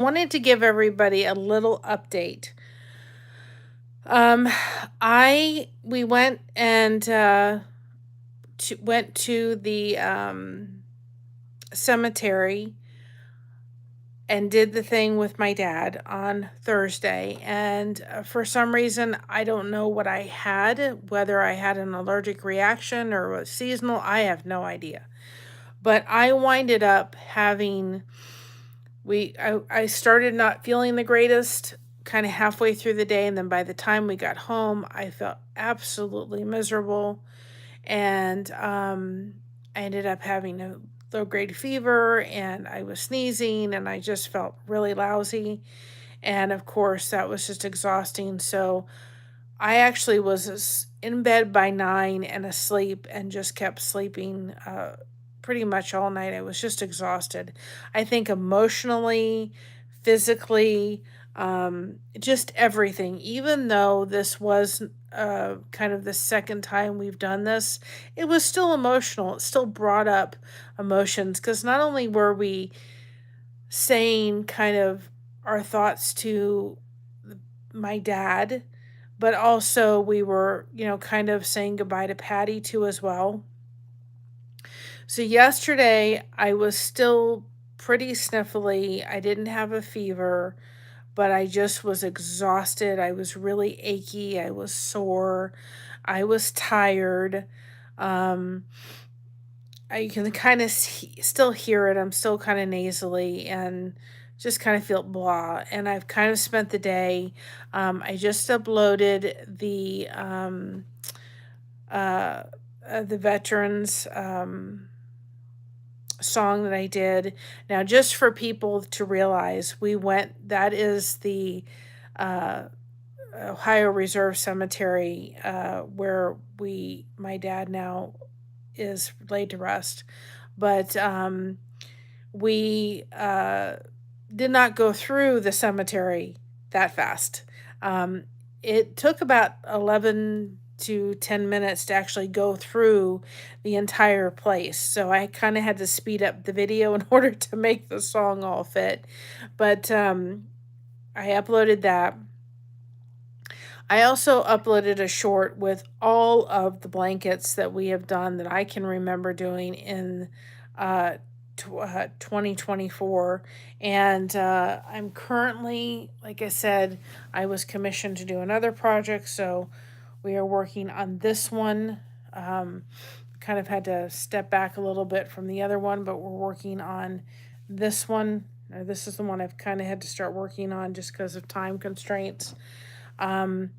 Wanted to give everybody a little update. Um, I we went and went to the cemetery and did the thing with my dad on Thursday. And for some reason, I don't know what I had, whether I had an allergic reaction or was seasonal. I have no idea. But I winded up having I started not feeling the greatest kind of halfway through the day, and then by the time we got home I felt absolutely miserable. And I ended up having a low grade fever, and I was sneezing, and I just felt really lousy. And of course that was just exhausting. So I actually was in bed by 9 and asleep, and just kept sleeping pretty much all night. I was just exhausted. I think emotionally, physically, just everything. Even though this was kind of the second time we've done this, it was still emotional. It still brought up emotions, because not only were we saying kind of our thoughts to my dad, but also we were, kind of saying goodbye to Patty too as well. So yesterday I was still pretty sniffly. I didn't have a fever, but I just was exhausted. I was really achy. I was sore. I was tired. Um, I can kind of still hear it. I'm still kind of nasally and just kind of feel blah. And I've kind of spent the day. I just uploaded uh, the veterans song that I did. Now, just for people to realize, we went. That is the uh, Ohio Reserve Cemetery, where my dad now is laid to rest. But we did not go through the cemetery that fast. Um, it took about 11 to 10 minutes to actually go through the entire place. So I kind of had to speed up the video in order to make the song all fit. But I uploaded that. I also uploaded a short with all of the blankets that we have done that I can remember doing in uh, 2024. And I'm currently, like I said, I was commissioned to do another project. So we are working on this one. Um, Kind of had to step back a little bit from the other one, but we're working on this one. This is the one I've kind of had to start working on just because of time constraints. Um,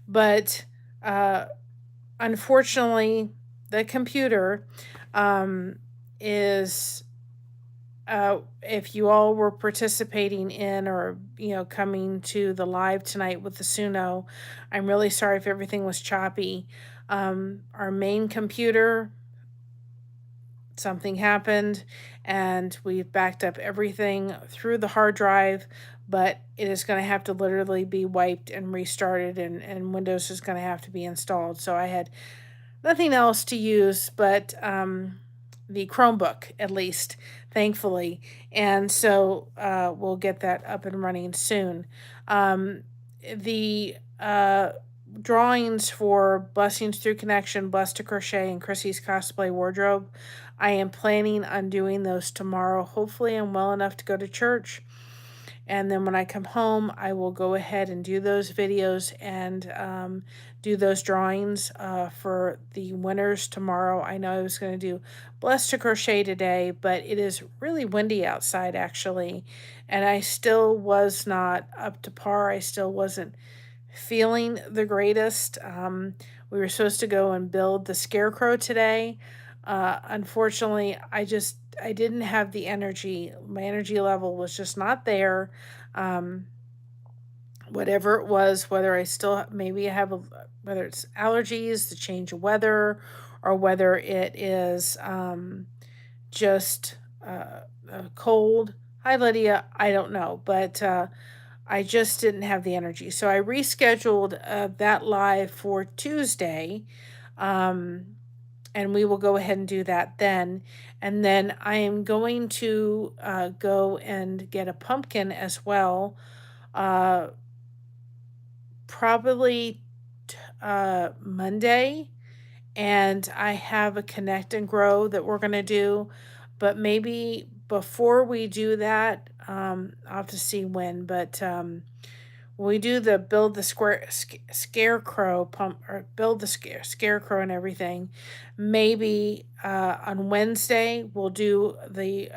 but uh, unfortunately, the computer um, is. If you all were participating in, or coming to the live tonight with the Suno, I'm really sorry if everything was choppy. Our main computer, something happened, and we've backed up everything through the hard drive, but it is going to have to literally be wiped and restarted, and Windows is going to have to be installed. So I had nothing else to use but the Chromebook, at least, thankfully. And so we'll get that up and running soon. The drawings for Blessings Through Connection, Blessed to Crochet, and Chrissy's Cosplay Wardrobe, I am planning on doing those tomorrow. Hopefully, I'm well enough to go to church. And then when I come home, I will go ahead and do those videos and do those drawings for the winners tomorrow. I know I was going to do Blessed to Crochet today, but it is really windy outside, actually. And I still was not up to par. I still wasn't feeling the greatest. We were supposed to go and build the scarecrow today. Unfortunately, I didn't have the energy. My energy level was just not there. Um, Whatever it was, whether I still maybe I have whether it's allergies, the change of weather, or whether it is just cold. Hi, Lydia. I don't know, but I just didn't have the energy. So I rescheduled that live for Tuesday. Um, and we will go ahead and do that then. And then I am going to go and get a pumpkin as well, uh, probably Monday. And I have a connect and grow that we're going to do. But maybe before we do that, I'll have to see when, but we do the build the scarecrow pump, or build the scarecrow and everything. Maybe on Wednesday we'll do the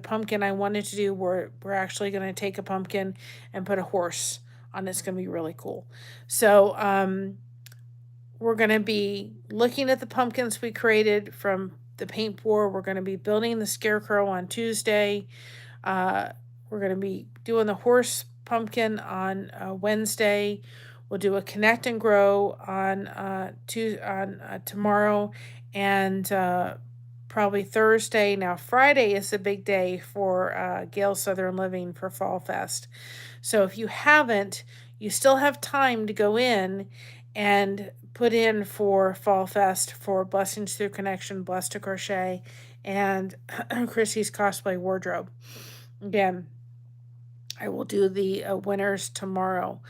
pumpkin I wanted to do. We're actually going to take a pumpkin and put a horse on. It's going to be really cool. So we're going to be looking at the pumpkins we created from the paint pour. We're going to be building the scarecrow on Tuesday. Uh, we're going to be doing the horse pumpkin on Wednesday. We'll do a connect and grow on tomorrow, and probably Thursday. Now Friday is the big day for Gale Southern Living for Fall Fest. So if you haven't, you still have time to go in and put in for Fall Fest for Blessings Through Connection, Blessed to Crochet, and Chrissy's Cosplay Wardrobe. Again, I will do the winners tomorrow.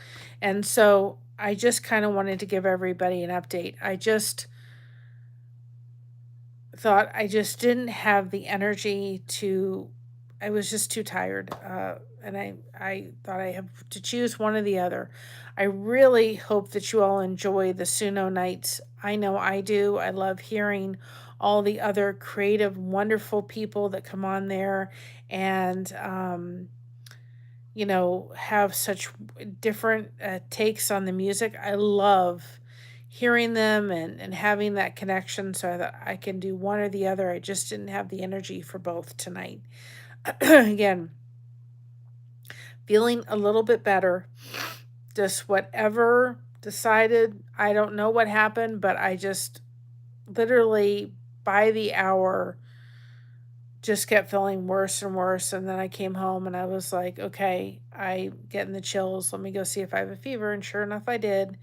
And so I just kind of wanted to give everybody an update. I just thought I just didn't have the energy to, I was just too tired. And I thought I have to choose one or the other. I really hope that you all enjoy the Suno nights. I know I do. I love hearing all the other creative, wonderful people that come on there and, have such different takes on the music. I love hearing them and having that connection so that I can do one or the other. I just didn't have the energy for both tonight. Again, feeling a little bit better. Just whatever decided, I don't know what happened, but I just literally by the hour just kept feeling worse and worse. And then I came home and I was like, okay, I getting the chills. Let me go see if I have a fever. And sure enough, I did.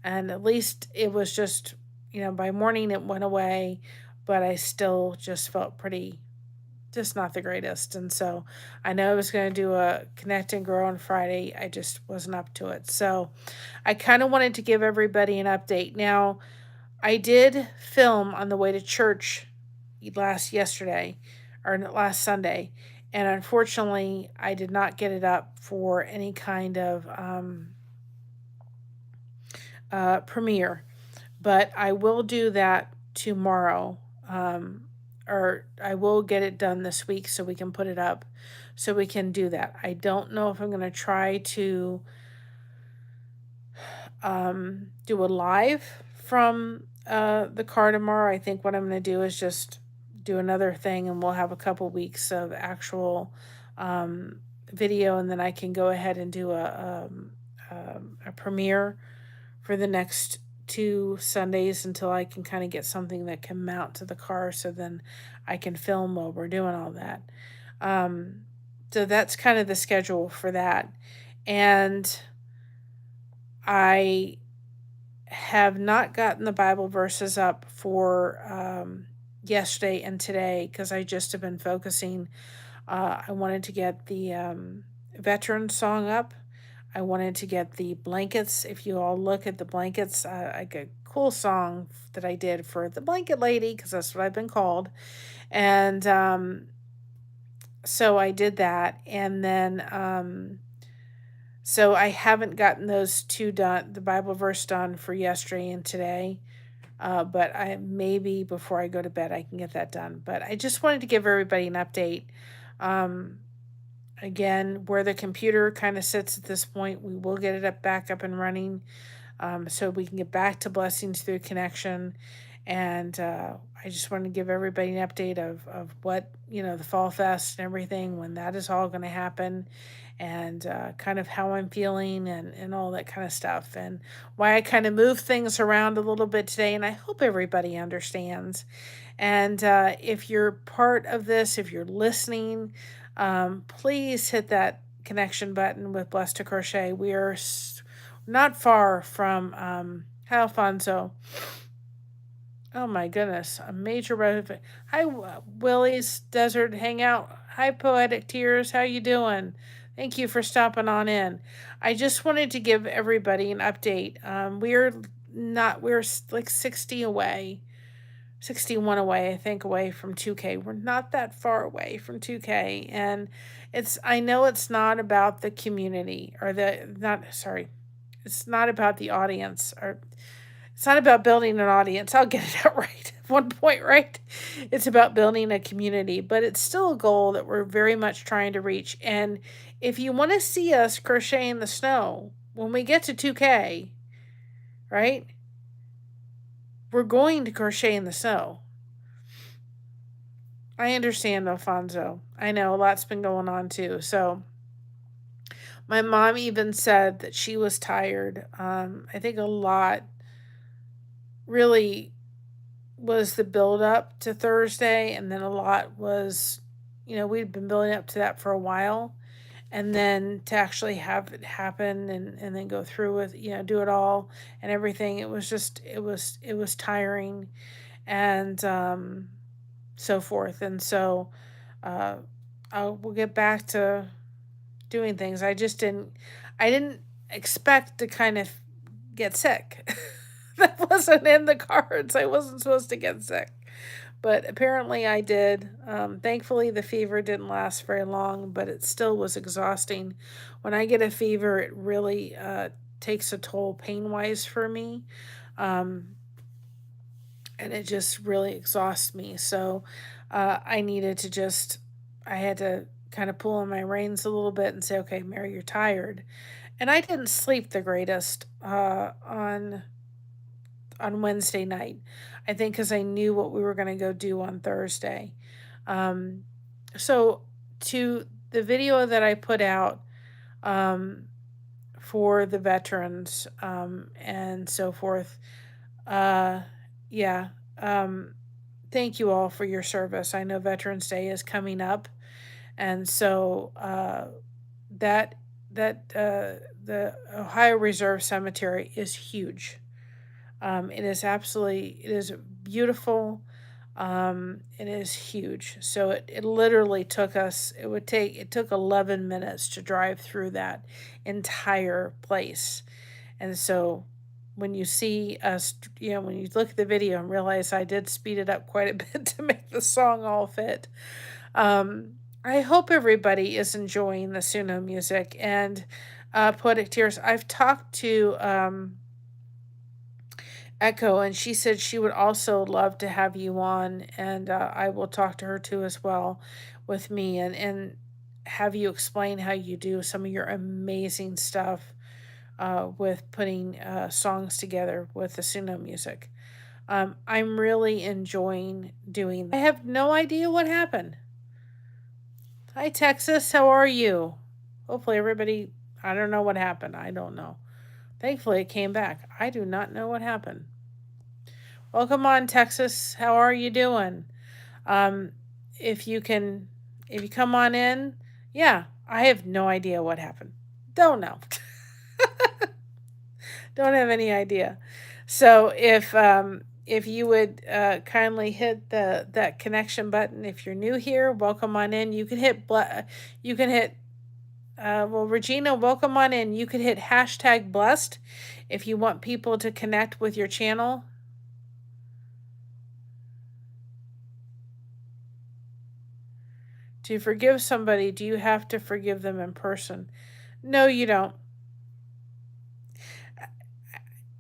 And at least it was just, by morning it went away, but I still just felt pretty, just not the greatest. And so I know I was going to do a connect and grow on Friday. I just wasn't up to it. So I kind of wanted to give everybody an update. Now, I did film on the way to church yesterday or last Sunday, and unfortunately, I did not get it up for any kind of premiere. But I will do that tomorrow, or I will get it done this week so we can put it up, so we can do that. I don't know if I'm going to try to do a live from the car tomorrow. I think what I'm going to do is just do another thing, and we'll have a couple weeks of actual video, and then I can go ahead and do a premiere for the next 2 Sundays until I can kind of get something that can mount to the car, so then I can film while we're doing all that. So that's kind of the schedule for that. And I have not gotten the Bible verses up for yesterday and today because I just have been focusing. I wanted to get the veteran song up. I wanted to get the blankets. If you all look at the blankets, I got a cool song that I did for the blanket lady because that's what I've been called. And so I did that. And then so I haven't gotten those two done, the Bible verse done for yesterday and today. But I maybe before I go to bed I can get that done. But I just wanted to give everybody an update. Again, where the computer kind of sits at this point, we will get it back up and running, so we can get back to Blessings Through Connection. And I just want to give everybody an update of what, the Fall Fest and everything, when that is all going to happen, and kind of how I'm feeling and all that kind of stuff, and why I kind of move things around a little bit today. And I hope everybody understands. And if you're part of this, if you're listening, please hit that connection button with Blessed to Crochet. We are not far from, hi Alfonso. Oh my goodness, a major benefit. Hi, Willie's Desert Hangout. Hi, Poetic Tears. How you doing? Thank you for stopping on in. I just wanted to give everybody an update. We're like 60 away, 61 away, I think, away from 2K. We're not that far away from 2K. And I know it's not about the community or it's not about the audience or it's not about building an audience. I'll get it out right at one point, right? It's about building a community, but it's still a goal that we're very much trying to reach. And if you want to see us crochet in the snow, when we get to 2K, right? We're going to crochet in the snow. I understand, Alfonso. I know a lot's been going on too. So my mom even said that she was tired. I think a lot really was the build up to Thursday, and then a lot was, we'd been building up to that for a while, and then to actually have it happen and then go through with, do it all and everything. It was tiring and so forth. And so uh, we'll get back to doing things. I didn't expect to kind of get sick. That wasn't in the cards. I wasn't supposed to get sick. But apparently I did. Thankfully, the fever didn't last very long, but it still was exhausting. When I get a fever, it really takes a toll pain wise for me. Um, and it just really exhausts me. So I needed to I had to kind of pull on my reins a little bit and say, okay, Mary, you're tired. And I didn't sleep the greatest on Wednesday night. I think because I knew what we were going to go do on Thursday. Um, so to the video that I put out um, for the veterans and so forth, uh, yeah. Um, Thank you all for your service. I know Veterans Day is coming up, and so that the Ohio Reserve Cemetery is huge. It is beautiful. It is huge. So it literally it took 11 minutes to drive through that entire place. And so when you see us, when you look at the video and realize I did speed it up quite a bit to make the song all fit. I hope everybody is enjoying the Suno music and Poetic Tears. I've talked to Echo, and she said she would also love to have you on, and I will talk to her too as well with me and have you explain how you do some of your amazing stuff with putting songs together with the Suno music. I'm really enjoying doing that. I have no idea what happened. Hi, Texas. How are you? Hopefully, everybody. I don't know what happened. I don't know. Thankfully, it came back. I do not know what happened. Welcome on, Texas. How are you doing? Um, if you can, if you come on in, yeah, I have no idea what happened. Don't know. Don't have any idea. So if you would kindly hit that connection button if you're new here, welcome on in. You can hit well, Regina, welcome on in. You could hit hashtag blessed if you want people to connect with your channel. To forgive somebody, do you have to forgive them in person? No, you don't.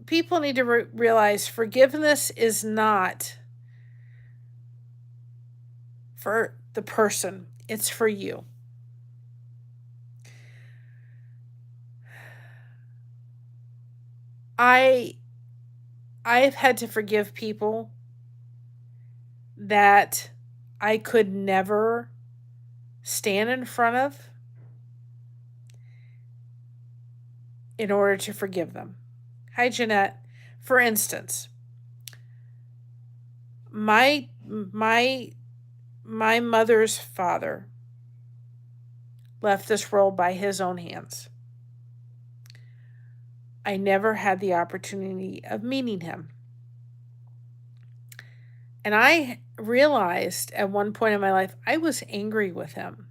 People need to realize forgiveness is not for the person, it's for you. I I've had to forgive people that I could never stand in front of in order to forgive them. Hi, Jeanette. For instance, my my my mother's father left this world by his own hands. I never had the opportunity of meeting him. And I realized at one point in my life, I was angry with him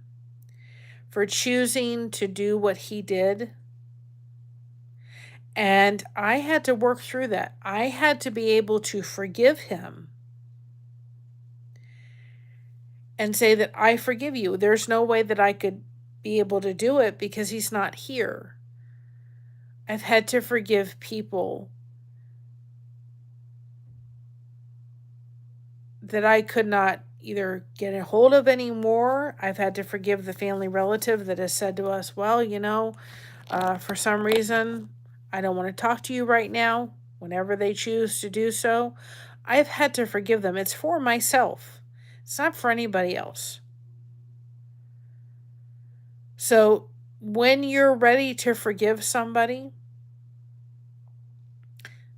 for choosing to do what he did. And I had to work through that. I had to be able to forgive him and say that I forgive you. There's no way that I could be able to do it because he's not here. I've had to forgive people that I could not either get a hold of anymore. I've had to forgive the family relative that has said to us, well, for some reason, I don't want to talk to you right now, whenever they choose to do so. I've had to forgive them. It's for myself, it's not for anybody else. So when you're ready to forgive somebody,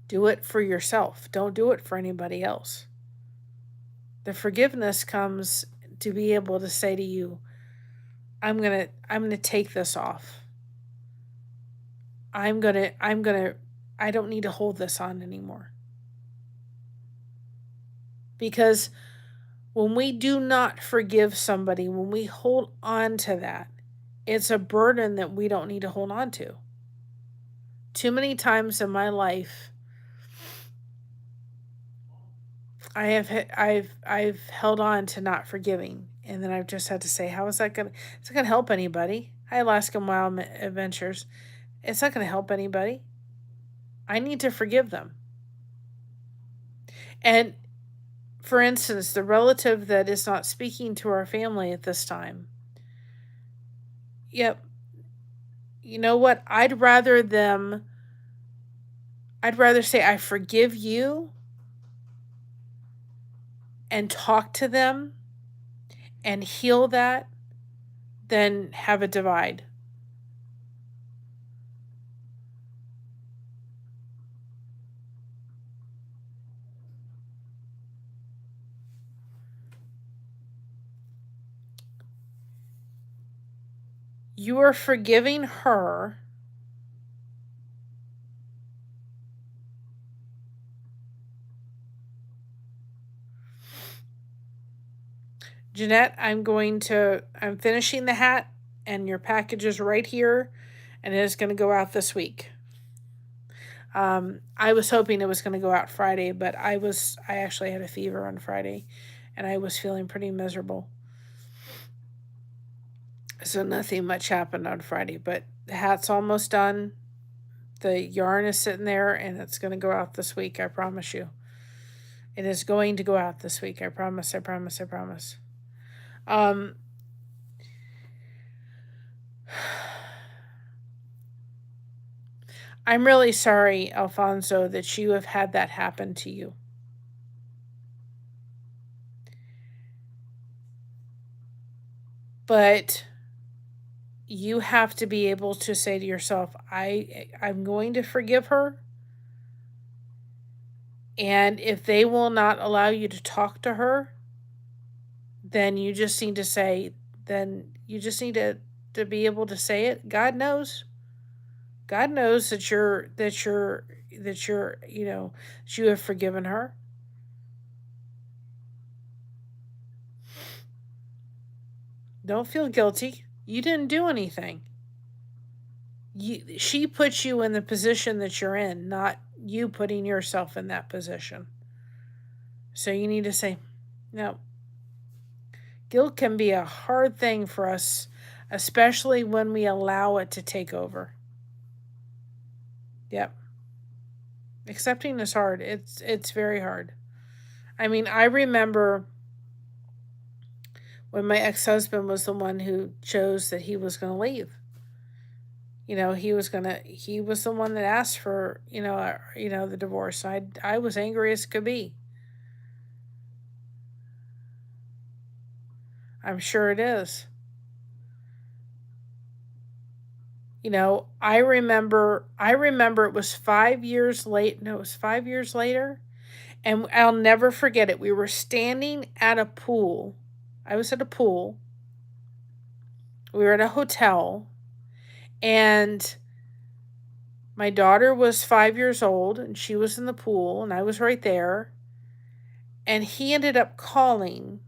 do it for yourself. Don't do it for anybody else. The forgiveness comes to be able to say to you, I'm going to take this off. I don't need to hold this on anymore. Because when we do not forgive somebody, when we hold on to that, it's a burden that we don't need to hold on to. Too many times in my life, I've held on to not forgiving, and then I've just had to say, how is that gonna? It's not gonna help anybody. Alaskan Wild Adventures. It's not gonna help anybody. I need to forgive them. And for instance, the relative that is not speaking to our family at this time. Yep. You know what? I'd rather say I forgive you and talk to them and heal that than have a divide. You are forgiving her Jeanette. I'm finishing the hat, and your package is right here, and it is going to go out this week. I was hoping it was going to go out Friday, but I actually had a fever on Friday, and I was feeling pretty miserable. So nothing much happened on Friday, but the hat's almost done. The yarn is sitting there, and it's going to go out this week, I promise you. It is going to go out this week, I promise, I promise, I promise. I'm really sorry, Alfonso, that you have had that happen to you. But you have to be able to say to yourself, I'm going to forgive her. And if they will not allow you to talk to her, then you just need to say, then you just need to be able to say it. God knows. God knows that you have forgiven her. Don't feel guilty. You didn't do anything. She puts you in the position that you're in, not you putting yourself in that position. So you need to say, no. Guilt can be a hard thing for us, especially when we allow it to take over. Yep. Accepting is hard. It's very hard. I mean, I remember when my ex-husband was the one who chose that he was going to leave. He was the one that asked for, the divorce. I was angry as could be. I'm sure it is. I remember it was 5 years late. No, it was 5 years later. And I'll never forget it. We were standing at a pool. I was at a pool. We were at a hotel. And my daughter was 5 years old, and she was in the pool, and I was right there. And he ended up calling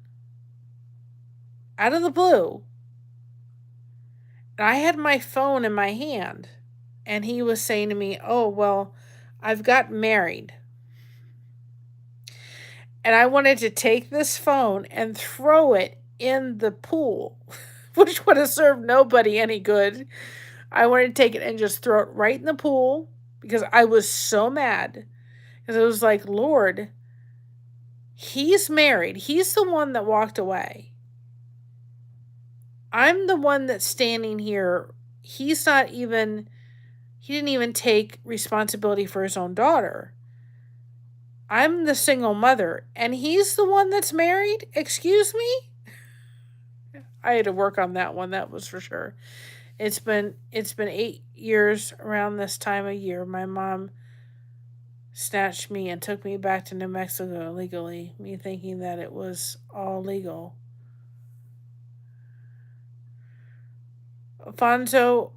out of the blue. And I had my phone in my hand. And he was saying to me, "Oh, well, I've got married. And I wanted to take this phone and throw it in the pool, which would have served nobody any good. I wanted to take it and just throw it right in the pool because I was so mad. Because it was like, Lord, he's married. He's the one that walked away. I'm the one that's standing here. He's not even, he didn't even take responsibility for his own daughter. I'm the single mother, and he's the one that's married? Excuse me?" I had to work on that one, that was for sure. It's been 8 years around this time of year. My mom snatched me and took me back to New Mexico illegally, me thinking that it was all legal. Alfonso,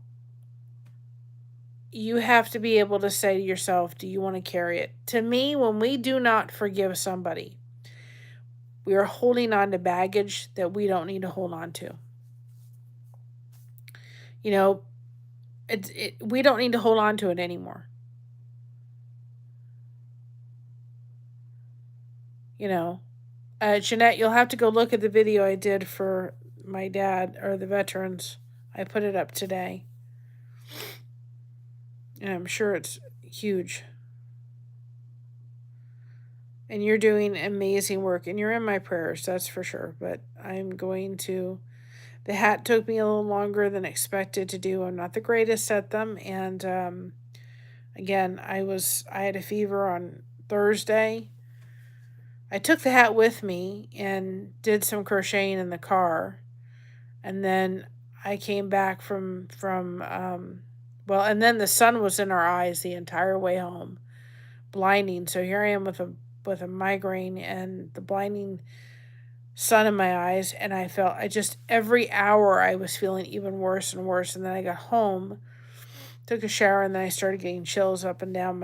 you have to be able to say to yourself, do you want to carry it? To me, when we do not forgive somebody, we are holding on to baggage that we don't need to hold on to. You know, we don't need to hold on to it anymore. You know, Jeanette, you'll have to go look at the video I did for my dad or the veterans. I put it up today. And I'm sure it's huge. And you're doing amazing work. And you're in my prayers, that's for sure. But I'm going to. The hat took me a little longer than expected to do. I'm not the greatest at them. And again, I had a fever on Thursday. I took the hat with me and did some crocheting in the car. And then I came back and then the sun was in our eyes the entire way home, blinding. So here I am with a migraine and the blinding sun in my eyes, and I just every hour I was feeling even worse and worse. And then I got home, took a shower, and then I started getting chills up and down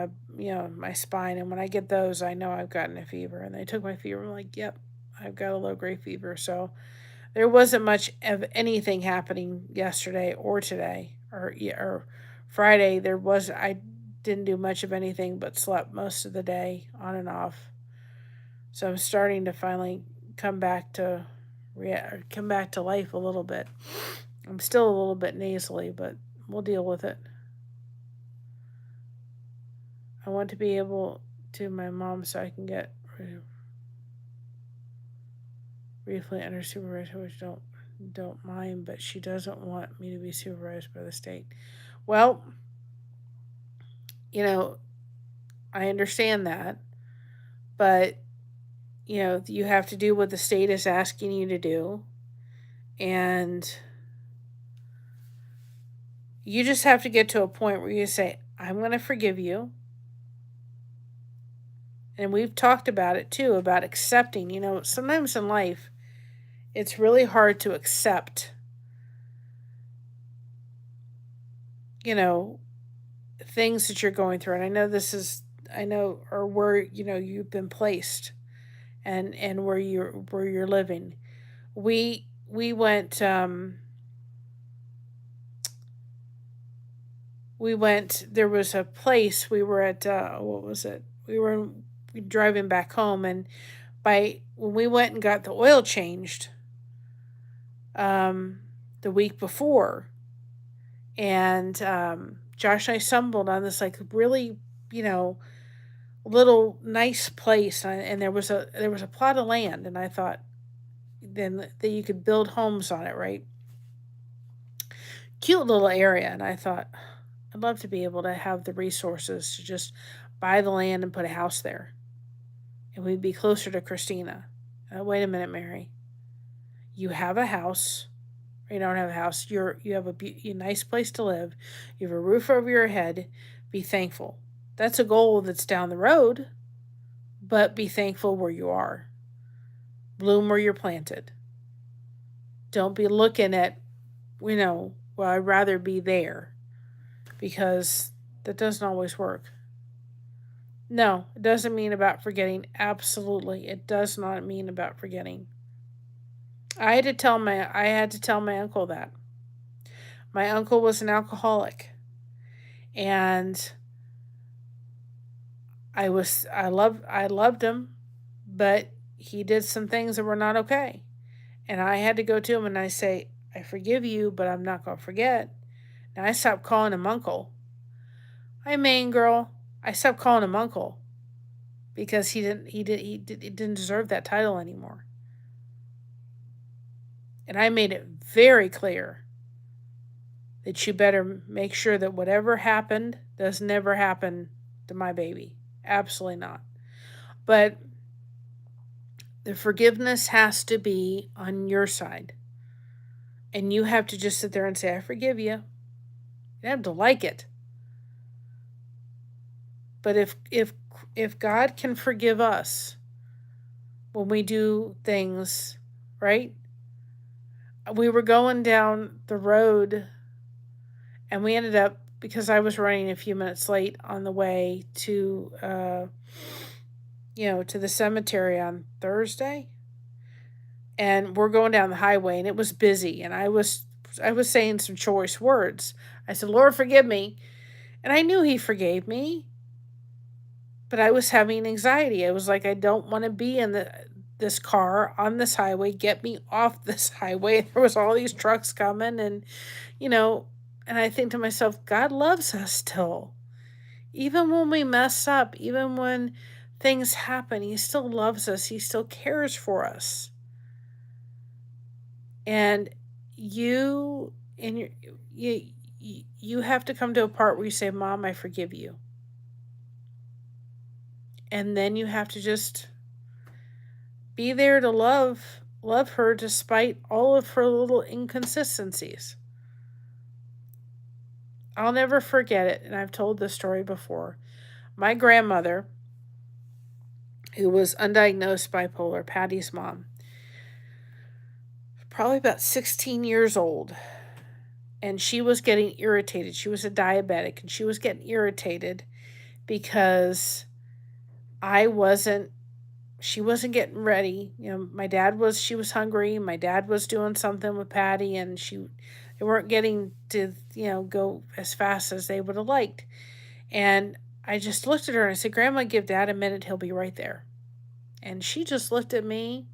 my spine. And when I get those, I know I've gotten a fever. And they took my fever. I'm like, yep, I've got a low grade fever. So there wasn't much of anything happening yesterday or today or Friday. I didn't do much of anything but slept most of the day on and off. So I'm starting to finally come back to life a little bit. I'm still a little bit nasally, but we'll deal with it. I want to be able to my mom so I can get briefly under supervision, which don't mind, but she doesn't want me to be supervised by the state. Well, I understand that, but you have to do what the state is asking you to do, and you just have to get to a point where you say, I'm going to forgive you. And we've talked about it too, about accepting. Sometimes in life, it's really hard to accept, things that you're going through. And I know, or where, you've been placed and where you're living. We went, there was a place we were at, what was it? We were driving back home, and when we went and got the oil changed, the week before, and Josh and I stumbled on this like really, little nice place, and there was a plot of land, and I thought then that you could build homes on it, right? Cute little area, and I thought I'd love to be able to have the resources to just buy the land and put a house there, and we'd be closer to Christina. Wait a minute, Mary. You have a house. You don't have a house. You have a nice place to live. You have a roof over your head. Be thankful. That's a goal that's down the road, but be thankful where you are. Bloom where you're planted. Don't be looking at, well, I'd rather be there, because that doesn't always work. No, it doesn't mean about forgetting. Absolutely. It does not mean about forgetting. I had to tell my uncle that. My uncle was an alcoholic, and I loved him, but he did some things that were not okay. And I had to go to him and I say, I forgive you, but I'm not going to forget. And I stopped calling him uncle. I mean, girl, I stopped calling him uncle because he didn't deserve that title anymore. And I made it very clear that you better make sure that whatever happened does never happen to my baby. Absolutely not. But the forgiveness has to be on your side. And you have to just sit there and say, I forgive you. You have to like it. But if God can forgive us when we do things, right? We were going down the road and we ended up, because I was running a few minutes late on the way to the cemetery on Thursday, and we're going down the highway and it was busy, and I was saying some choice words. I said, Lord, forgive me. And I knew he forgave me, but I was having anxiety. I was like, I don't want to be in this car on this highway. Get me off this highway. There was all these trucks coming, and you know, and I think to myself, God loves us still. Even when we mess up, even when things happen, he still loves us. He still cares for us. And you and your you have to come to a part where you say, Mom, I forgive you. And then you have to just be there to love her despite all of her little inconsistencies. I'll never forget it, and I've told this story before. My grandmother, who was undiagnosed bipolar, Patty's mom, probably about 16 years old, and she was getting irritated. She was a diabetic, and she was getting irritated because I wasn't she wasn't getting ready. She was hungry. My dad was doing something with Patty, and they weren't getting to, go as fast as they would have liked. And I just looked at her and I said, Grandma, give Dad a minute. He'll be right there. And she just looked at me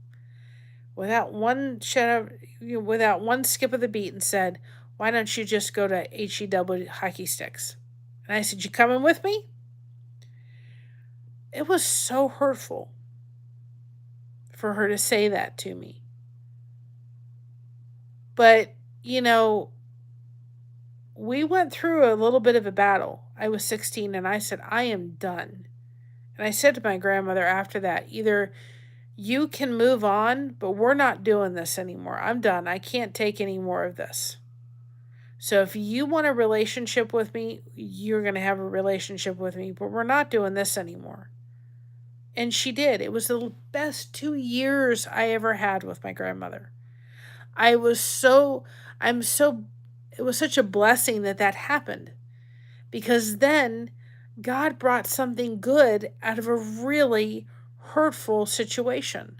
without one skip of the beat and said, why don't you just go to HEW hockey sticks? And I said, you coming with me? It was so hurtful for her to say that to me. But, we went through a little bit of a battle. I was 16 and I said, I am done. And I said to my grandmother after that, either you can move on, but we're not doing this anymore. I'm done. I can't take any more of this. So if you want a relationship with me, you're going to have a relationship with me, but we're not doing this anymore. And she did. It was the best 2 years I ever had with my grandmother. I was so, I'm so, it was such a blessing that happened, because then God brought something good out of a really hurtful situation.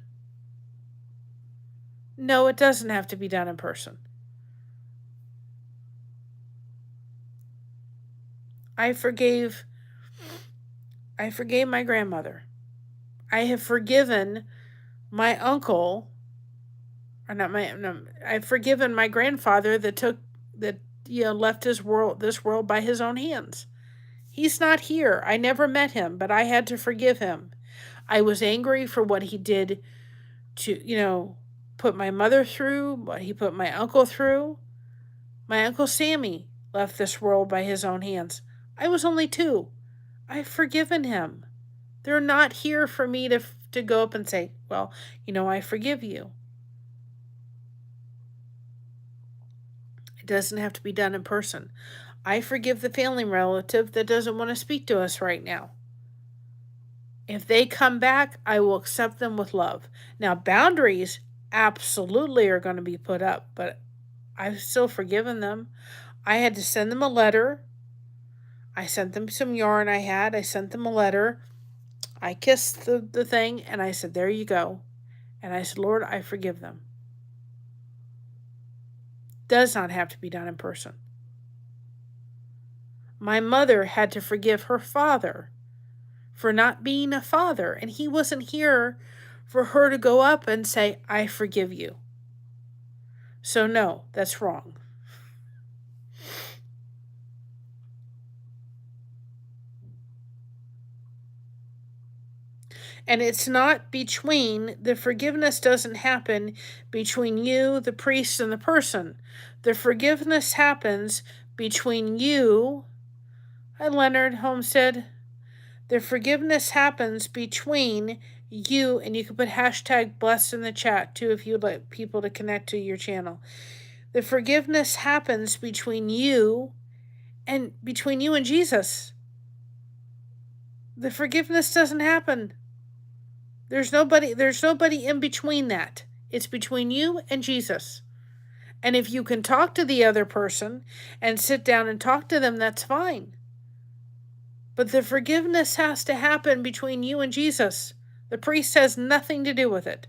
No, it doesn't have to be done in person. I forgave I forgave my grandmother. I have forgiven my uncle, or not my no, I've forgiven my grandfather that left this world by his own hands. He's not here. I never met him, but I had to forgive him. I was angry for what he did to, put my mother through, what he put my uncle through. My Uncle Sammy left this world by his own hands. I was only 2. I've forgiven him. They're not here for me to go up and say, well, I forgive you. It doesn't have to be done in person. I forgive the family relative that doesn't want to speak to us right now. If they come back, I will accept them with love. Now, boundaries absolutely are going to be put up, but I've still forgiven them. I had to send them a letter. I sent them some yarn I had. I sent them a letter. I kissed the thing and I said, there you go. And I said, Lord, I forgive them. Does not have to be done in person. My mother had to forgive her father for not being a father, and he wasn't here for her to go up and say, I forgive you. So no, that's wrong. And it's not between, the forgiveness doesn't happen between you, the priest, and the person. The forgiveness happens between you. Hi, Leonard Homestead. The forgiveness happens between you, and you can put hashtag blessed in the chat too if you'd like people to connect to your channel. The forgiveness happens between you and Jesus. The forgiveness doesn't happen. There's nobody in between that. It's between you and Jesus. And if you can talk to the other person and sit down and talk to them, that's fine. But the forgiveness has to happen between you and Jesus. The priest has nothing to do with it.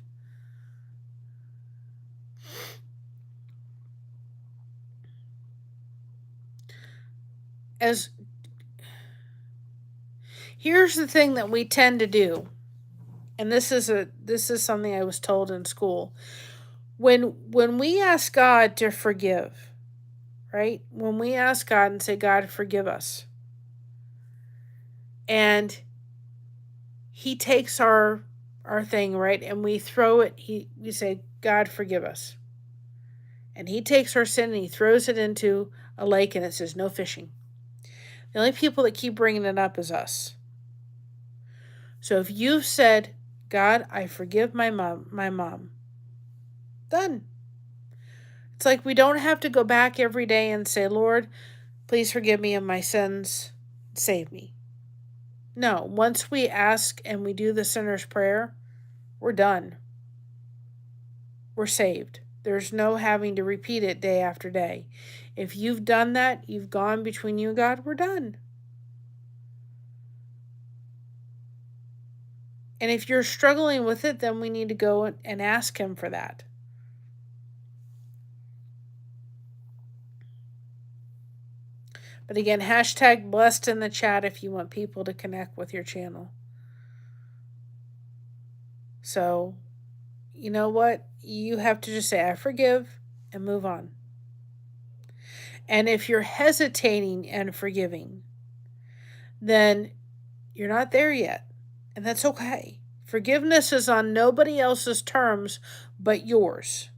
Here's the thing that we tend to do. And this is something I was told in school. When we ask God to forgive, right? When we ask God and say, God, forgive us. And he takes our thing, right? And we throw it, we say, God, forgive us. And he takes our sin and he throws it into a lake and it says, no fishing. The only people that keep bringing it up is us. So if you've said, God, I forgive my mom, done. It's like we don't have to go back every day and say, Lord, please forgive me of my sins, save me. No, once we ask and we do the sinner's prayer, we're done. We're saved. There's no having to repeat it day after day. If you've done that, you've gone between you and God, we're done. And if you're struggling with it, then we need to go and ask him for that. But again, hashtag blessed in the chat if you want people to connect with your channel. So, you know what? You have to just say, I forgive, and move on. And if you're hesitating and forgiving, then you're not there yet. And that's okay. Forgiveness is on nobody else's terms but yours.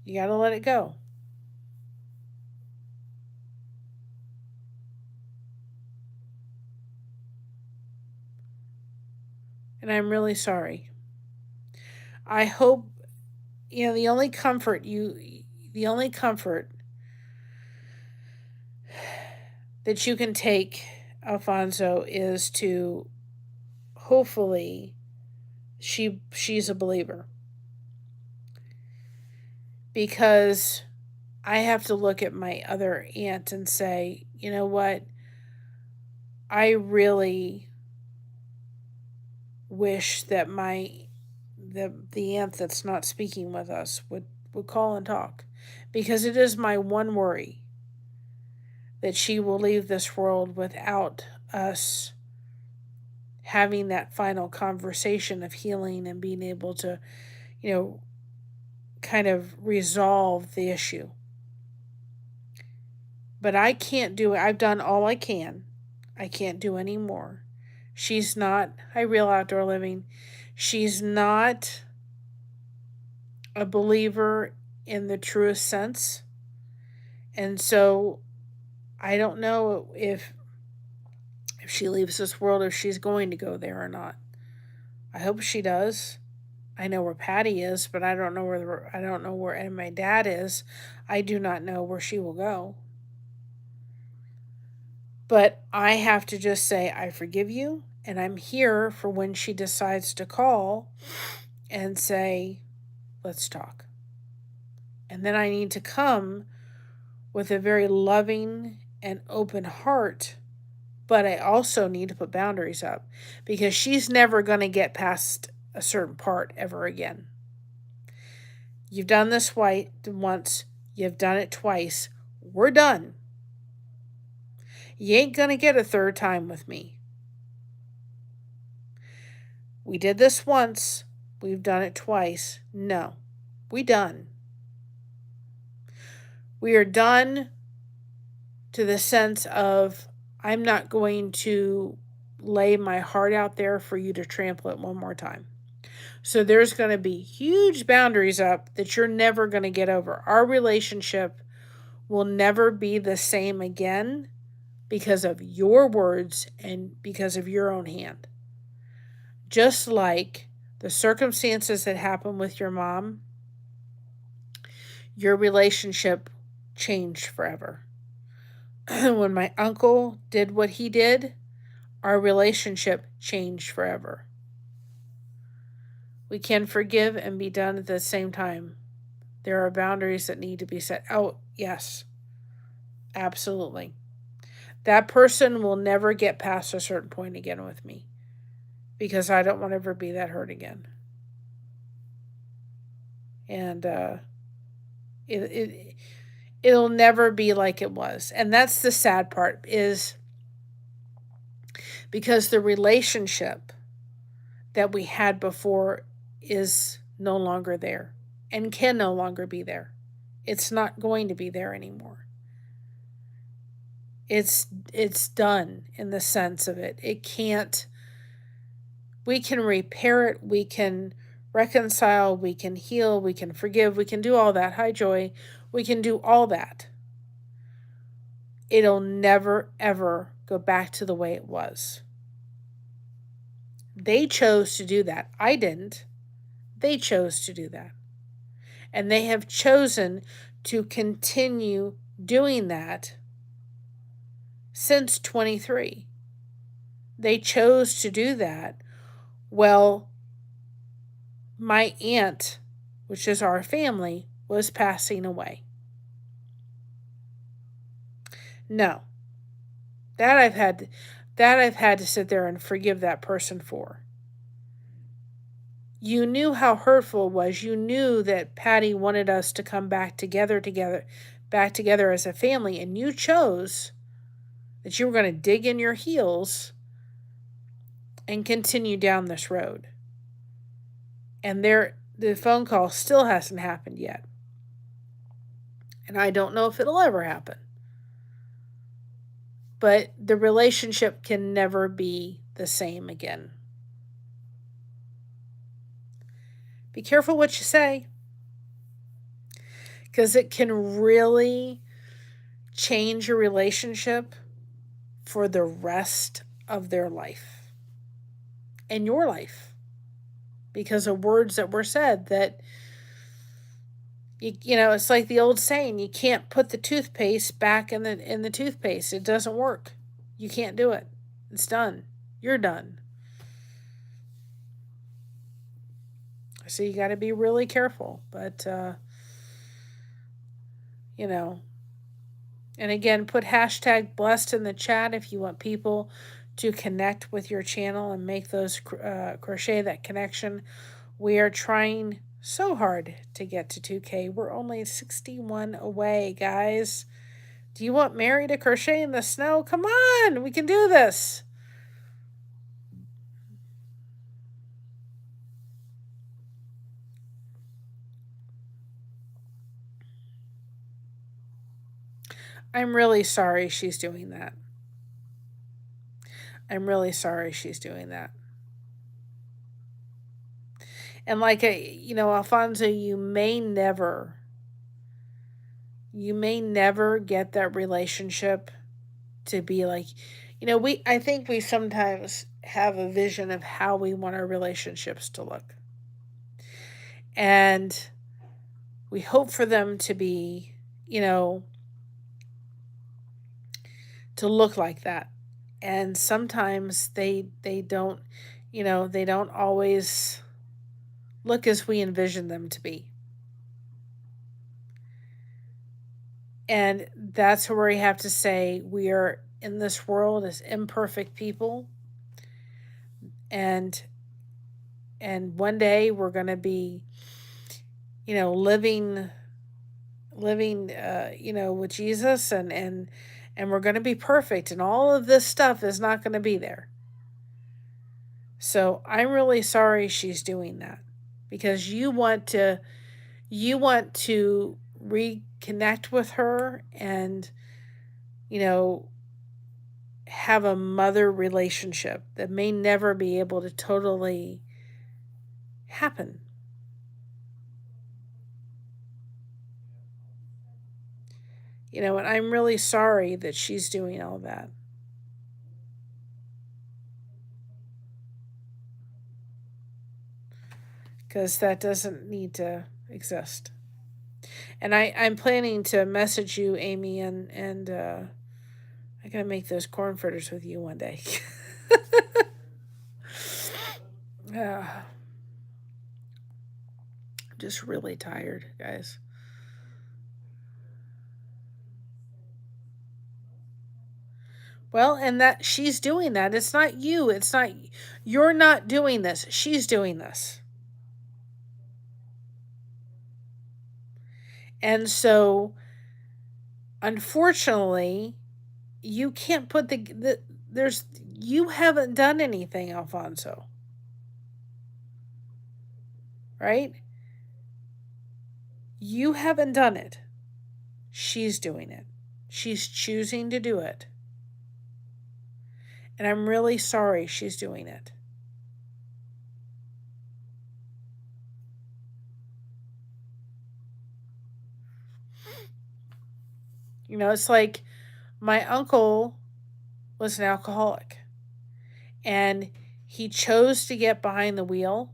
You got to let it go. And I'm really sorry. I hope, the only comfort that you can take, Alfonso, is to hopefully she's a believer. Because I have to look at my other aunt and say, you know what? I really wish that the aunt that's not speaking with us would call and talk. Because it is my one worry that she will leave this world without us having that final conversation of healing and being able to, kind of resolve the issue. But I can't do it. I've done all I can. I can't do any more. She's not, Real Outdoor Living, she's not a believer in the truest sense. And so I don't know if she leaves this world, if she's going to go there or not. I hope she does. I know where Patty is, but I don't know where and my dad is. I do not know where she will go. But I have to just say, I forgive you, and I'm here for when she decides to call and say, let's talk. And then I need to come with a very loving and open heart, but I also need to put boundaries up because she's never going to get past a certain part ever again. You've done this once, you've done it twice, we're done. You ain't going to get a third time with me. We did this once, we've done it twice. No, we done. We are done to the sense of I'm not going to lay my heart out there for you to trample it one more time. So there's going to be huge boundaries up that you're never going to get over. Our relationship will never be the same again because of your words and because of your own hand. Just like the circumstances that happened with your mom, your relationship changed forever. When my uncle did what he did, our relationship changed forever. We can forgive and be done at the same time. There are boundaries that need to be set. Oh, yes, absolutely. That person will never get past a certain point again with me because I don't want to ever be that hurt again. And it'll never be like it was. And that's the sad part, is because the relationship that we had before is no longer there and can no longer be there. It's not going to be there anymore. It's done in the sense of it. It can't. We can repair it. We can reconcile. We can heal. We can forgive. We can do all that. Hi, Joy. We can do all that. It'll never, ever go back to the way it was. They chose to do that. I didn't. They chose to do that. And they have chosen to continue doing that since 23. They chose to do that. Well, my aunt, which is our family, was passing away. No. That I've had to sit there and forgive that person for. You knew how hurtful it was. You knew that Patty wanted us to come back together as a family, and you chose that you were going to dig in your heels and continue down this road. And the phone call still hasn't happened yet. And I don't know if it'll ever happen. But the relationship can never be the same again. Be careful what you say, because it can really change your relationship for the rest of their life and your life, because of words that were said that, you know, it's like the old saying, you can't put the toothpaste back in the toothpaste. It doesn't work. You can't do it. It's done. You're done. So you got to be really careful. But, you know, and again, put hashtag blessed in the chat if you want people to connect with your channel and make those crochet that connection. We are trying so hard to get to 2K. We're only 61 away, guys. Do you want Mary to crochet in the snow? Come on, we can do this. I'm really sorry she's doing that. I'm really sorry she's doing that. And like, you know, Alfonso, you may never get that relationship to be like, you know, I think we sometimes have a vision of how we want our relationships to look. And we hope for them to be, you know, to look like that. And sometimes they don't, you know, they don't always look as we envision them to be. And that's where we have to say we are in this world as imperfect people, and one day we're going to be, living with Jesus, and we're going to be perfect, and all of this stuff is not going to be there. So I'm really sorry she's doing that, because you want to reconnect with her, and you know have a mother relationship that may never be able to totally happen. And I'm really sorry that she's doing all that, because that doesn't need to exist. And I'm planning to message you, Amy, and I gotta make those corn fritters with you one day. I'm just really tired, guys. Well, and that she's doing that. It's not you. It's not You're not doing this. She's doing this. And so, unfortunately, you can't put there's you haven't done anything, Alfonso, right? You haven't done it. She's doing it. She's choosing to do it. And I'm really sorry she's doing it. It's like my uncle was an alcoholic, and he chose to get behind the wheel.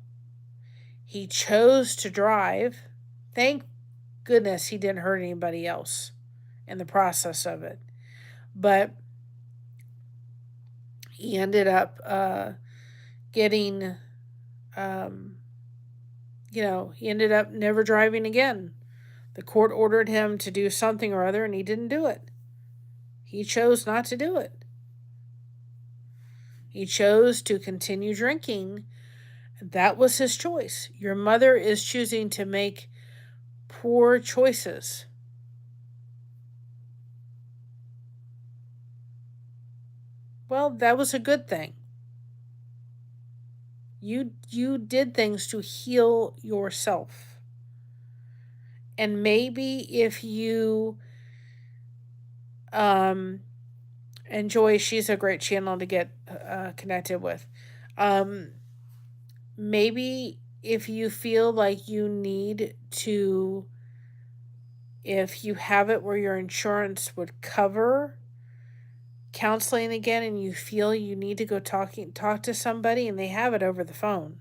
He chose to drive. Thank goodness he didn't hurt anybody else in the process of it. But he ended up getting, um, he ended up never driving again. The court ordered him to do something or other, and he didn't do it. He chose not to do it. He chose to continue drinking. That was his choice. Your mother is choosing to make poor choices. Well, that was a good thing. You did things to heal yourself. And maybe if you um enjoy, she's a great channel to get connected with. Um Maybe if you feel like you need to, if you have it where your insurance would cover counseling again, and you feel you need to go talk to somebody and they have it over the phone,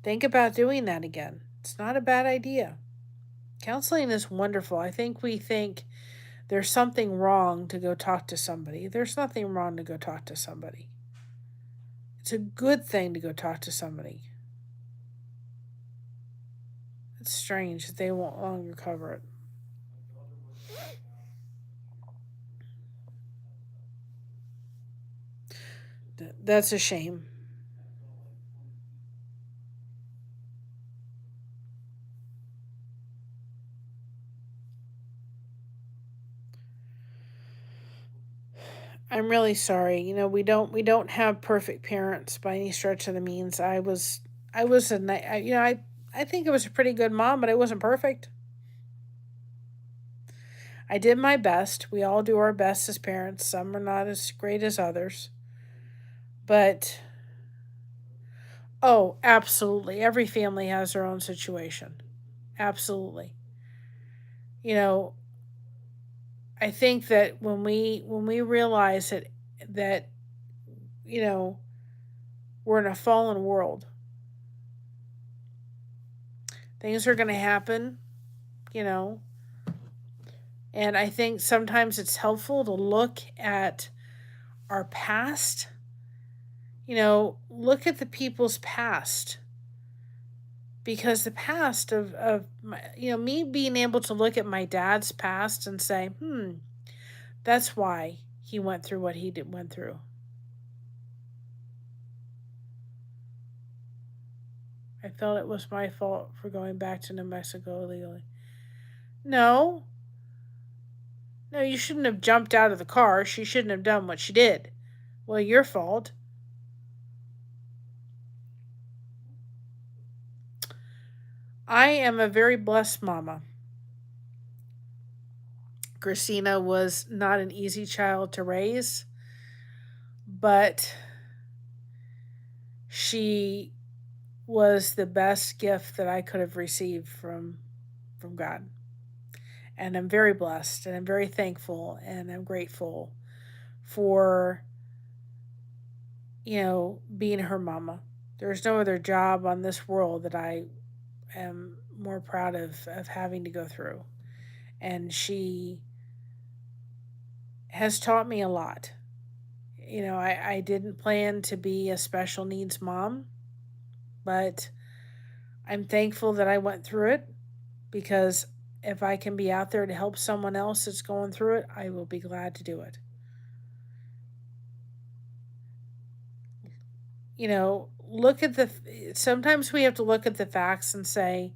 think about doing that again. It's not a bad idea. Counseling is wonderful. I think we think there's something wrong to go talk to somebody. There's nothing wrong to go talk to somebody. It's a good thing to go talk to somebody. It's strange that they won't longer cover it. That's a shame. I'm really sorry. We don't have perfect parents by any stretch of the means. I was I think I was a pretty good mom, but I wasn't perfect. I did my best. We all do our best as parents. Some are not as great as others. But oh, absolutely. Every family has their own situation. Absolutely. You know, I think that when we realize that you know, we're in a fallen world, things are going to happen, you know, and I think sometimes it's helpful to look at our past. Look at the people's past, because the past of my, me being able to look at my dad's past and say, that's why he went through what went through. I felt it was my fault for going back to New Mexico illegally. No, no, you shouldn't have jumped out of the car. She shouldn't have done what she did. Well, your fault. I am a very blessed mama. Christina was not an easy child to raise, but she was the best gift that I could have received from God. And I'm very blessed and I'm very thankful and I'm grateful for being her mama. There's no other job on this world that I am more proud of having to go through. And she has taught me a lot. I didn't plan to be a special needs mom, but I'm thankful that I went through it because if I can be out there to help someone else that's going through it, I will be glad to do it. Look at sometimes we have to look at the facts and say,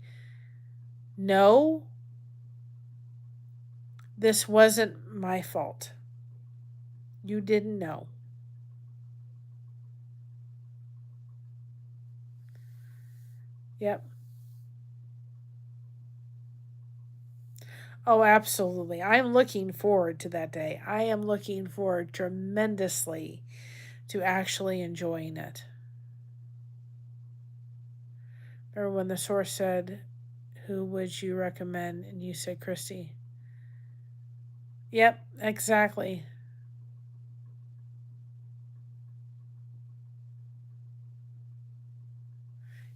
no, this wasn't my fault. You didn't know. Yep. Oh, absolutely. I'm looking forward to that day. I am looking forward tremendously to actually enjoying it. Remember when the source said, who would you recommend? And you said Christy. Yep, exactly.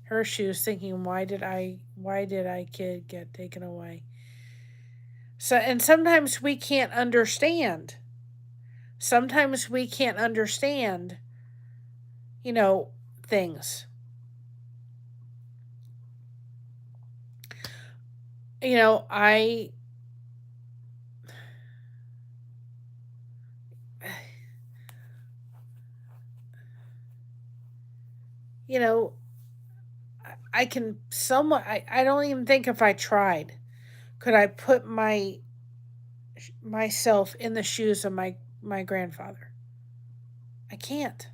Her, she was thinking, why did I kid get taken away? So, and sometimes we can't understand. Sometimes we can't understand, you know, things. You know, I you know, I can somewhat I don't even think if I tried could I put myself in the shoes of my grandfather. I can't.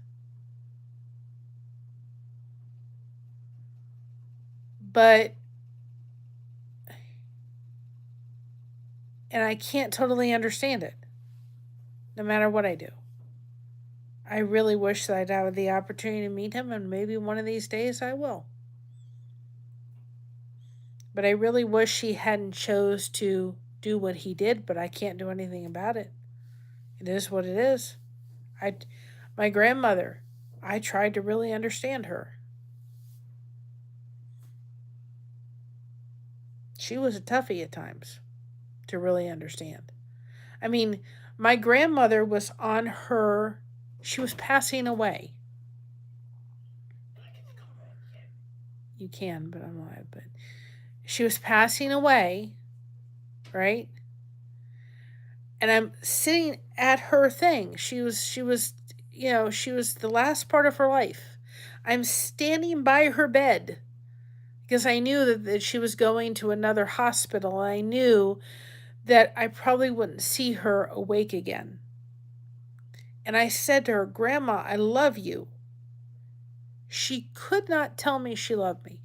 But and I can't totally understand it no matter what I do. I really wish that I'd have the opportunity to meet him and maybe one of these days I will. But I really wish he hadn't chose to do what he did, but I can't do anything about it. It is what it is. I my grandmother, I tried to really understand her. She was a toughie at times to really understand. I mean, my grandmother was on her, she was passing away. You can, but I'm alive. But she was passing away, right? And I'm sitting at her thing. She was the last part of her life. I'm standing by her bed because I knew that she was going to another hospital. And I knew that I probably wouldn't see her awake again. And I said to her, Grandma, I love you. She could not tell me she loved me.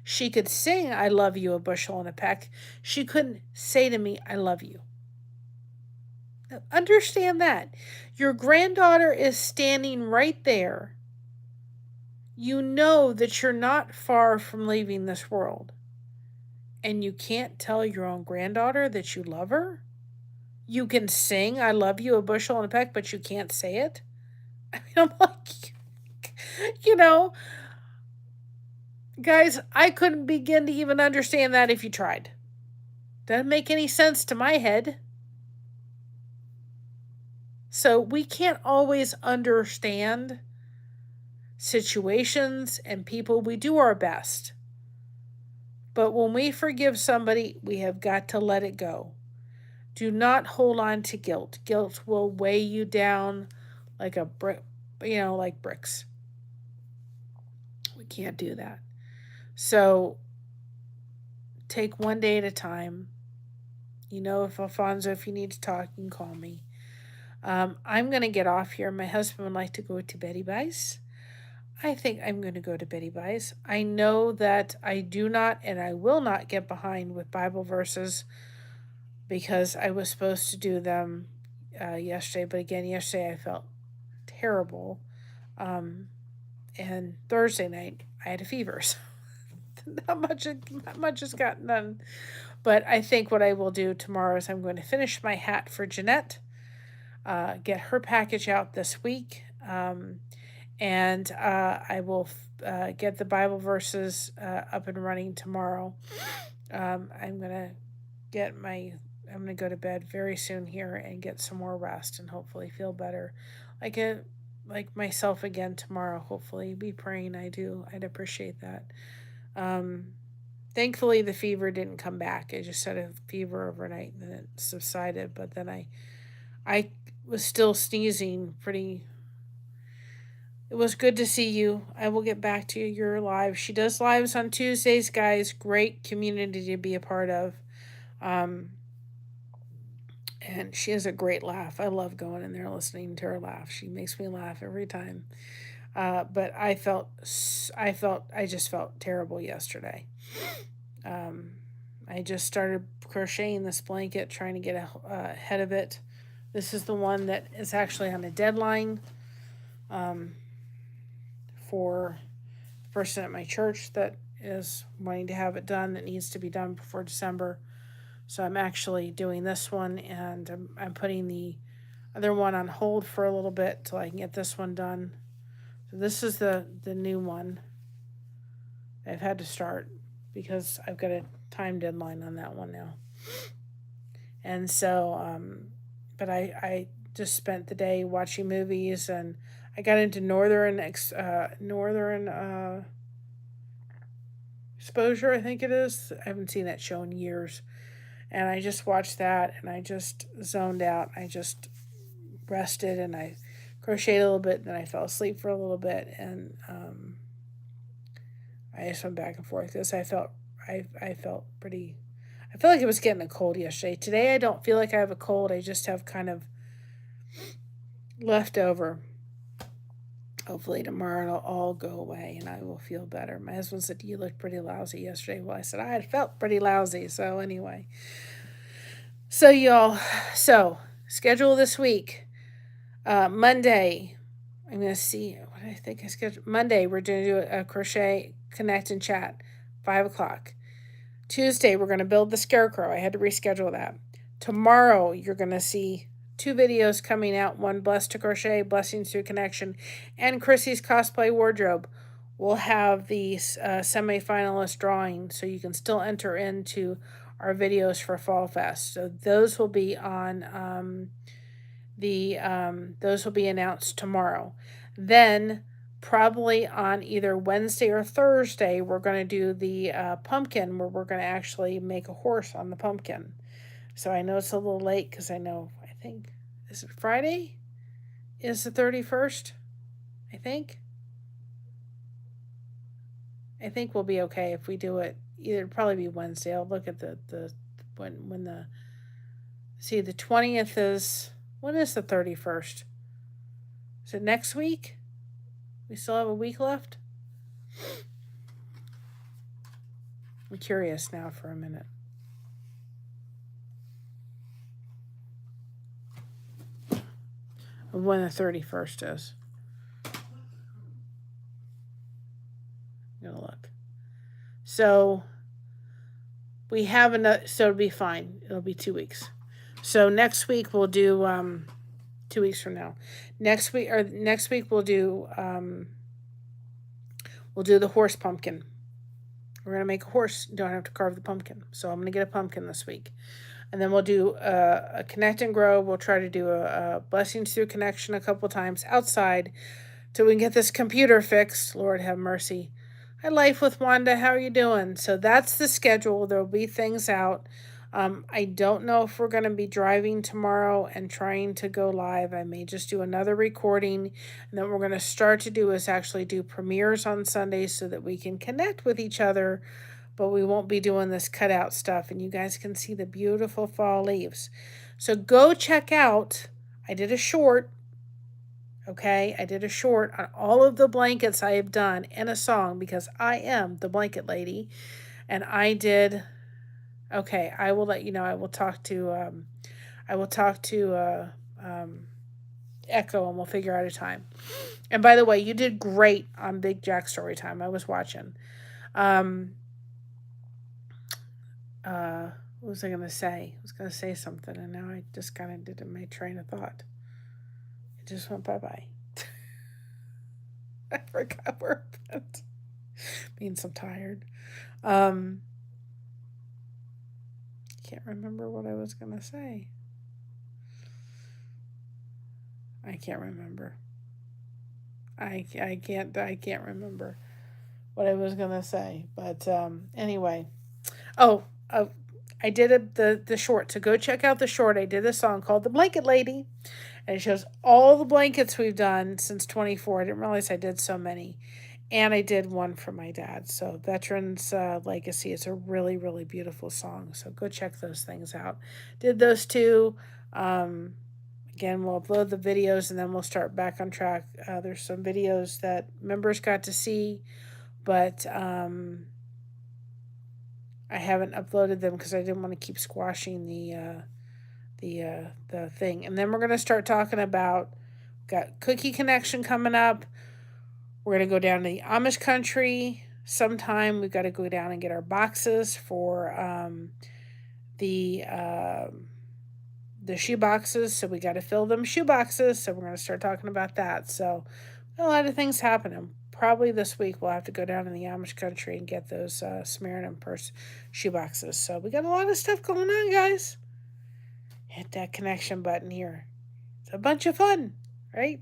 She could sing, I love you, a bushel and a peck. She couldn't say to me, I love you. Now, understand that. Your granddaughter is standing right there. You know that you're not far from leaving this world. And you can't tell your own granddaughter that you love her? You can sing, I love you, a bushel and a peck, but you can't say it? I mean, I'm like, you know, guys, I couldn't begin to even understand that if you tried. Doesn't make any sense to my head. So we can't always understand situations and people, we do our best. But when we forgive somebody, we have got to let it go. Do not hold on to guilt. Guilt will weigh you down like a brick, like bricks. We can't do that. So take one day at a time. If Alfonso, if you need to talk, you can call me. I'm going to get off here. My husband would like to go to Betty Bice. I think I'm going to go to Betty Bice. I know that I do not and I will not get behind with Bible verses because I was supposed to do them yesterday. But again, yesterday I felt terrible. And Thursday night I had a fever. So not much has gotten done. But I think what I will do tomorrow is I'm going to finish my hat for Jeanette, get her package out this week, and I will get the Bible verses up and running tomorrow. I'm gonna I'm gonna go to bed very soon here and get some more rest and hopefully feel better, like myself again tomorrow. Hopefully, be praying. I'd appreciate that. Thankfully, the fever didn't come back. I just had a fever overnight and then it subsided. But then I was still sneezing pretty. It was good to see you. I will get back to your live. She does lives on Tuesdays, guys. Great community to be a part of. Um, and she has a great laugh. I love going in there listening to her laugh. She makes me laugh every time. But I just felt terrible yesterday. I just started crocheting this blanket, trying to get ahead of it. This is the one that is actually on a deadline for the person at my church that is wanting to have it done. That needs to be done before December. So I'm actually doing this one, and I'm putting the other one on hold for a little bit till I can get this one done. So this is the new one I've had to start because I've got a time deadline on that one now. And so, but I just spent the day watching movies, and I got into Northern Exposure, I think it is. I haven't seen that show in years. And I just watched that, and I just zoned out. I just rested, and I crocheted a little bit, and then I fell asleep for a little bit, and I just went back and forth because I felt pretty. I felt like it was getting a cold yesterday. Today I don't feel like I have a cold. I just have kind of leftover. Hopefully tomorrow it'll all go away and I will feel better. My husband said, "You looked pretty lousy yesterday." Well, I said, I had felt pretty lousy. So anyway. So y'all, schedule this week. Monday, I'm going to see, what do I think I scheduled? Monday, we're going to do a crochet, connect, and chat, 5 o'clock. Tuesday, we're going to build the scarecrow. I had to reschedule that. Tomorrow, you're going to see 2 videos coming out. One, Blessed to Crochet, Blessings Through Connection, and Chrissy's Cosplay Wardrobe. We'll have the semi-finalist drawing, so you can still enter into our videos for Fall Fest. So those will be on those will be announced tomorrow. Then probably on either Wednesday or Thursday, we're going to do the pumpkin, where we're going to actually make a horse on the pumpkin. So I know it's a little late because I think, is it Friday? Is the 31st? I think we'll be okay if we do it. It'll probably be Wednesday. I'll look at the when the 20th is, when is the 31st? Is it next week? We still have a week left? I'm curious now for a minute. Of when the 31st is. I'm gonna look. So we have another, so it'll be fine. It'll be 2 weeks. So next week we'll do 2 weeks from now. Next week we'll do the horse pumpkin. We're gonna make a horse. Don't have to carve the pumpkin. So I'm gonna get a pumpkin this week. And then we'll do a connect and grow. We'll try to do a blessings through connection a couple times outside till we can get this computer fixed. Lord have mercy. Hi, Life with Wanda. How are you doing? So that's the schedule. There'll be things out. I don't know if we're going to be driving tomorrow and trying to go live. I may just do another recording. And then what we're going to start to do is actually do premieres on Sundays so that we can connect with each other. But we won't be doing this cutout stuff. And you guys can see the beautiful fall leaves. So go check out. I did a short. Okay, I did a short on all of the blankets I have done and a song because I am the blanket lady. And I did. Okay, I will let you know. I will talk to Echo, and we'll figure out a time. And by the way, you did great on Big Jack Story Time. I was watching. Um, what was I gonna say? I was gonna say something, and now I just kind of did my train of thought. It just went bye bye. I forgot where it went. Means I'm tired. Um, can't remember what I was gonna say. I can't remember. I can't remember what I was gonna say. But anyway. Oh, I did the short. So go check out the short. I did a song called "The Blanket Lady," and it shows all the blankets we've done since 24. I didn't realize I did so many, and I did one for my dad. So Veterans Legacy is a really really beautiful song. So go check those things out. Did those two. Um, Again, we'll upload the videos and then we'll start back on track. There's some videos that members got to see, but I haven't uploaded them because I didn't want to keep squashing the thing. And then we're gonna start talking about got Cookie Connection coming up. We're gonna go down to the Amish country sometime. We've got to go down and get our boxes for the shoe boxes. So we got to fill them shoe boxes. So we're gonna start talking about that. So a lot of things happening. Probably this week we'll have to go down in the Amish country and get those Samaritan purse shoe boxes. So we got a lot of stuff going on, guys. Hit that connection button here. It's a bunch of fun, right?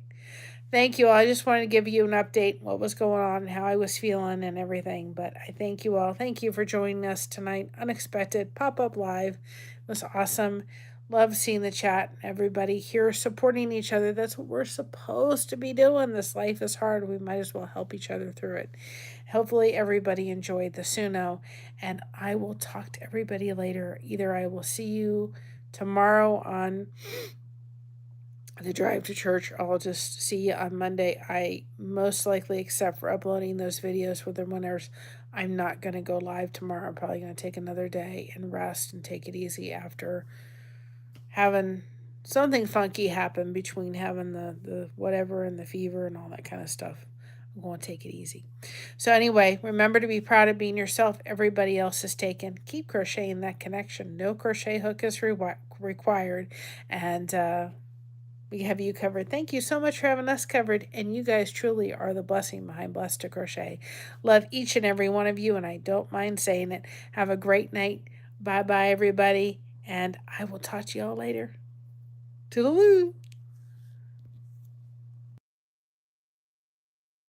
Thank you all. I just wanted to give you an update what was going on, how I was feeling and everything. But I thank you all. Thank you for joining us tonight. Unexpected pop-up live. It was awesome. Love seeing the chat. Everybody here supporting each other. That's what we're supposed to be doing. This life is hard. We might as well help each other through it. Hopefully everybody enjoyed the Suno. And I will talk to everybody later. Either I will see you tomorrow on the drive to church. I'll just see you on Monday. I most likely, except for uploading those videos with the winners, I'm not going to go live tomorrow. I'm probably going to take another day and rest and take it easy after having something funky happen between having the whatever and the fever and all that kind of stuff. I'm going to take it easy. So anyway, remember to be proud of being yourself. Everybody else is taken. Keep crocheting that connection. No crochet hook is required. And we have you covered. Thank you so much for having us covered. And you guys truly are the blessing behind Blessed to Crochet. Love each and every one of you, and I don't mind saying it. Have a great night. Bye-bye, everybody. And I will talk to y'all later. Toodaloo.